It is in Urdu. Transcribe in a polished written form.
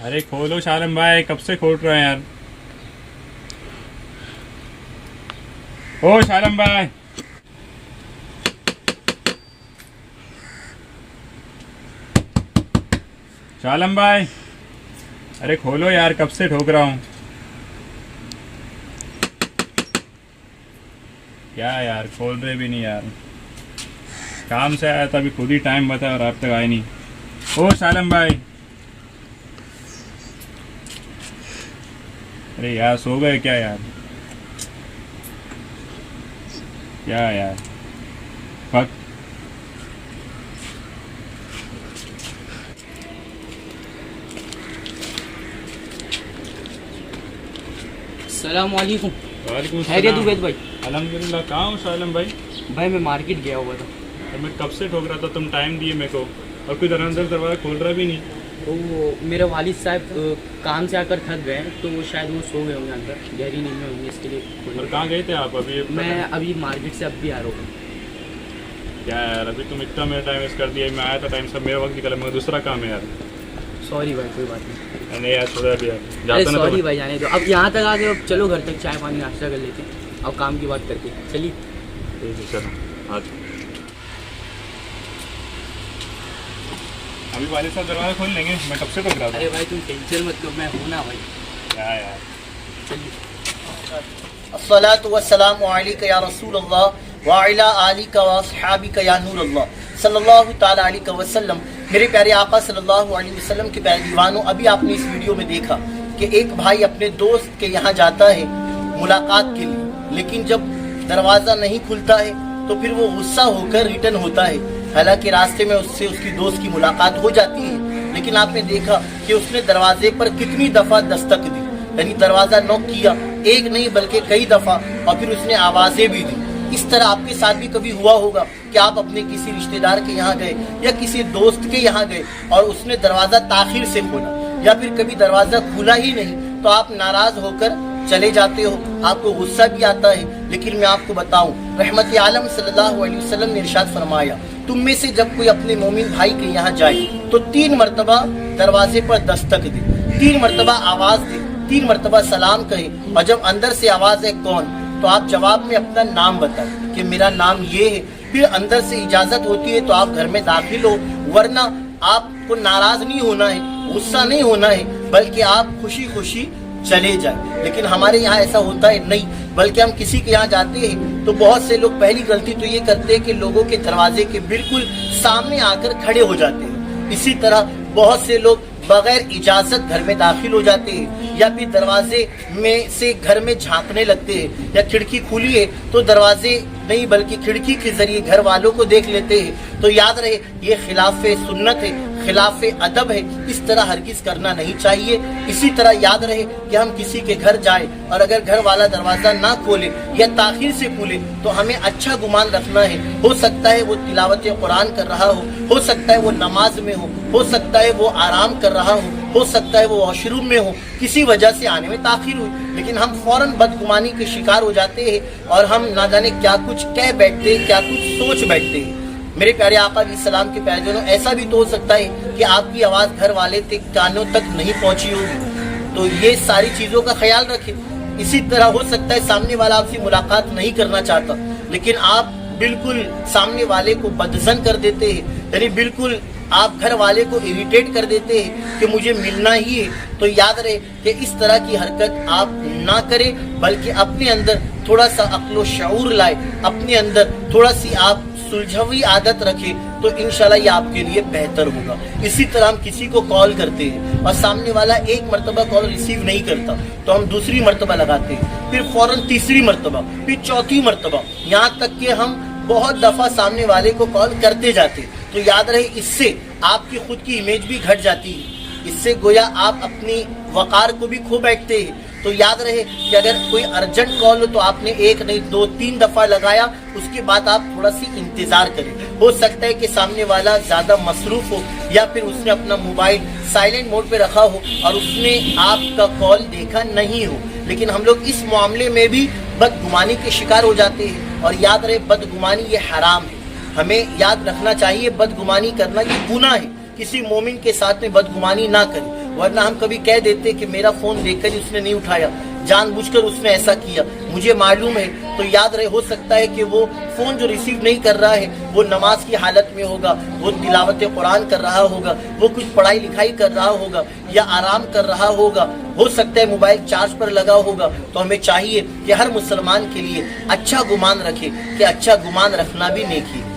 ارے کھولو شالم بھائی، کب سے کھول رہے ہیں یار؟ او شالم بھائی، شالم بھائی، ارے کھولو یار، کب سے ٹھوک رہا ہوں. کیا یار کھول رہے بھی نہیں یار، کام سے آیا تھا ابھی، خود ہی ٹائم بتا اور آپ تک آئے نہیں. او شالم بھائی، ارے یار سو گئے کیا یار؟ کیا یار فک. السلام علیکم. وعلیکم خیریت السلام. عبید بھائی؟ الحمدللہ. کہاں ہوں شالم بھائی؟ بھائی میں مارکیٹ گیا ہوا تھا. اور میں کب سے ٹھوک رہا تھا، تم ٹائم دیے میرے کو اور کوئی اندر دروازہ کھول رہا بھی نہیں. تو وہ میرے والد صاحب کام سے آ کر تھک گئے تو وہ شاید وہ سو گئے ہوں گے اندر، گہری نیند میں ہوں گے، اس کے لیے اور کہاں گئے تھے آپ ابھی؟ میں ابھی مارکیٹ سے اب بھی آ رہا ہوں. کیا یار ابھی تم اتنا میرا ٹائم ویسٹ کر دیا. میں آیا تھا ٹائم سے، میرا وقت نکلا، مگر دوسرا کام ہے یار. سوری بھائی، کوئی بات نہیں. نہیں یار چھوڑا ابھی یار، ارے جاتا نا سوری تو. بھائی، جانے دو. اب یہاں تک آ گئے، اب چلو گھر تک چائے پانی ناشتہ کر لیتے ہیں، اب کام کی بات کرتے ہیں. چلیے. ٹھیک ہے چلو آج. ابھی والد صاحب دروازہ کھول لیں گے، میں کب سے ٹھوک رہا تھا. ارے بھائی تم ٹینشن مت لو، میں ہوں نا بھائی. کیا یار. چلیے. الصلاۃ والسلام علیک یا رسول اللہ وعلی آلک واصحابک یا نور اللہ صلی اللہ تعالی علیہ وسلم. میرے پیارے آقا صلی اللہ علیہ وسلم کے پیارے دیوانوں، ابھی آپ نے اس ویڈیو میں دیکھا کہ ایک بھائی اپنے دوست کے یہاں جاتا ہے ملاقات کے لیے، لیکن جب دروازہ نہیں کھلتا ہے تو پھر وہ غصہ ہو کر ریٹرن ہوتا ہے. حالانکہ راستے میں اس سے اس کی دوست کی ملاقات ہو جاتی ہے، لیکن آپ نے دیکھا کہ اس نے دروازے پر کتنی دفعہ دستک دی، یعنی دروازہ نوک کیا، ایک نہیں بلکہ کئی دفعہ، اور پھر اس نے آوازیں بھی دی. اس طرح آپ کے ساتھ بھی کبھی ہوا ہوگا کہ آپ اپنے کسی رشتہ دار کے یہاں گئے یا کسی دوست کے یہاں گئے اور اس نے دروازہ تاخیر سے کھولا، یا پھر کبھی دروازہ کھلا ہی نہیں تو آپ ناراض ہو کر چلے جاتے ہو، آپ کو غصہ بھی آتا ہے. لیکن میں آپ کو بتاؤں، رحمت عالم صلی اللہ علیہ وسلم نے ارشاد فرمایا، تم میں سے جب کوئی اپنے مومن بھائی کے یہاں جائے تو 3 مرتبہ دروازے پر دستک دے، 3 مرتبہ آواز دے، 3 مرتبہ سلام کہے، اور جب اندر سے آواز ہے کون تو آپ جواب میں اپنا نام بتائیں کہ میرا نام یہ ہے. پھر اندر سے اجازت ہوتی ہے تو آپ گھر میں داخل ہو، ورنہ آپ کو ناراض نہیں ہونا ہے، غصہ نہیں ہونا ہے، بلکہ آپ خوشی خوشی چلے جائیں. لیکن ہمارے یہاں ایسا ہوتا ہے نہیں، بلکہ ہم کسی کے یہاں جاتے ہیں تو بہت سے لوگ پہلی غلطی تو یہ کرتے ہیں کہ لوگوں کے دروازے کے بالکل سامنے آ کر کھڑے ہو جاتے ہیں. اسی طرح بہت سے لوگ بغیر اجازت گھر میں داخل ہو جاتے ہیں، یا پھر دروازے میں سے گھر میں جھانکنے لگتے ہیں، یا کھڑکی کھلی ہے تو دروازے نہیں بلکہ کھڑکی کے ذریعے گھر والوں کو دیکھ لیتے ہیں. تو یاد رہے یہ خلاف سنت ہے، خلاف ادب ہے، اس طرح ہرگز کرنا نہیں چاہیے. اسی طرح یاد رہے کہ ہم کسی کے گھر جائیں اور اگر گھر والا دروازہ نہ کھولے یا تاخیر سے کھولے تو ہمیں اچھا گمان رکھنا ہے. ہو سکتا ہے وہ تلاوت قرآن کر رہا ہو سکتا ہے وہ نماز میں ہو سکتا ہے وہ آرام کر رہا ہو سکتا ہے وہ واش روم میں ہو، کسی وجہ سے آنے میں تاخیر ہوئی، لیکن ہم فوراً بدگمانی کے شکار ہو جاتے ہیں اور ہم نہ جانے کیا کچھ کہہ بیٹھتے ہیں، کیا کچھ سوچ بیٹھتے ہیں. میرے پیارے آقا علیہ السلام کے پیارے جنوں، ایسا بھی تو ہو سکتا ہے کہ آپ کی آواز گھر والے کانوں تک نہیں پہنچی ہوگی، تو یہ ساری چیزوں کا خیال رکھیں. اسی طرح ہو سکتا ہے سامنے والا آپ سے ملاقات نہیں کرنا چاہتا، لیکن آپ بالکل سامنے والے کو بدظن کر دیتے ہیں، یعنی بالکل آپ گھر والے کو اریٹیٹ کر دیتے ہیں کہ مجھے ملنا ہی ہے. تو یاد رہے کہ اس طرح کی حرکت آپ نہ کریں، بلکہ اپنے اندر تھوڑا سا عقل و شعور لائے، اپنے اندر تھوڑا سی آپ سلجھوی عادت رکھے تو انشاءاللہ یہ آپ کے لیے بہتر ہوگا. اسی طرح ہم کسی کو کال کرتے ہیں اور سامنے والا ایک مرتبہ کال ریسیو نہیں کرتا تو ہم دوسری مرتبہ لگاتے ہیں، پھر فوراً تیسری مرتبہ، پھر چوتھی مرتبہ، یہاں تک کہ ہم بہت دفعہ سامنے والے کو کال کرتے جاتے. تو یاد رہے اس سے آپ کی خود کی امیج بھی گھٹ جاتی ہے، اس سے گویا آپ اپنی وقار کو بھی کھو بیٹھتے ہیں. تو یاد رہے کہ اگر کوئی ارجنٹ کال ہو تو آپ نے 1 نہیں 2 3 دفعہ لگایا، اس کے بعد آپ تھوڑا سی انتظار کریں. ہو سکتا ہے کہ سامنے والا زیادہ مصروف ہو یا پھر اس نے اپنا موبائل سائلنٹ موڈ پہ رکھا ہو اور اس نے آپ کا کال دیکھا نہیں ہو. لیکن ہم لوگ اس معاملے میں بھی بدگمانی کے شکار ہو جاتے ہیں، اور یاد رہے بدگمانی یہ حرام ہے. ہمیں یاد رکھنا چاہیے بدگمانی کرنا یہ گناہ ہے، کسی مومن کے ساتھ میں بدگمانی نہ کریں. ورنہ ہم کبھی کہہ دیتے کہ میرا فون دیکھ کر ہی اس نے نہیں اٹھایا، جان بوجھ کر اس نے ایسا کیا، مجھے معلوم ہے، تو یاد رہے، ہو سکتا ہے کہ وہ فون جو ریسیو نہیں کر رہا ہے وہ نماز کی حالت میں ہوگا، وہ تلاوت قرآن کر رہا ہوگا، وہ کچھ پڑھائی لکھائی کر رہا ہوگا یا آرام کر رہا ہوگا، ہو سکتا ہے موبائل چارج پر لگا ہوگا۔ تو ہمیں چاہیے کہ ہر مسلمان کے لیے اچھا گمان رکھے، کہ اچھا گمان رکھنا بھی نیکی ہے۔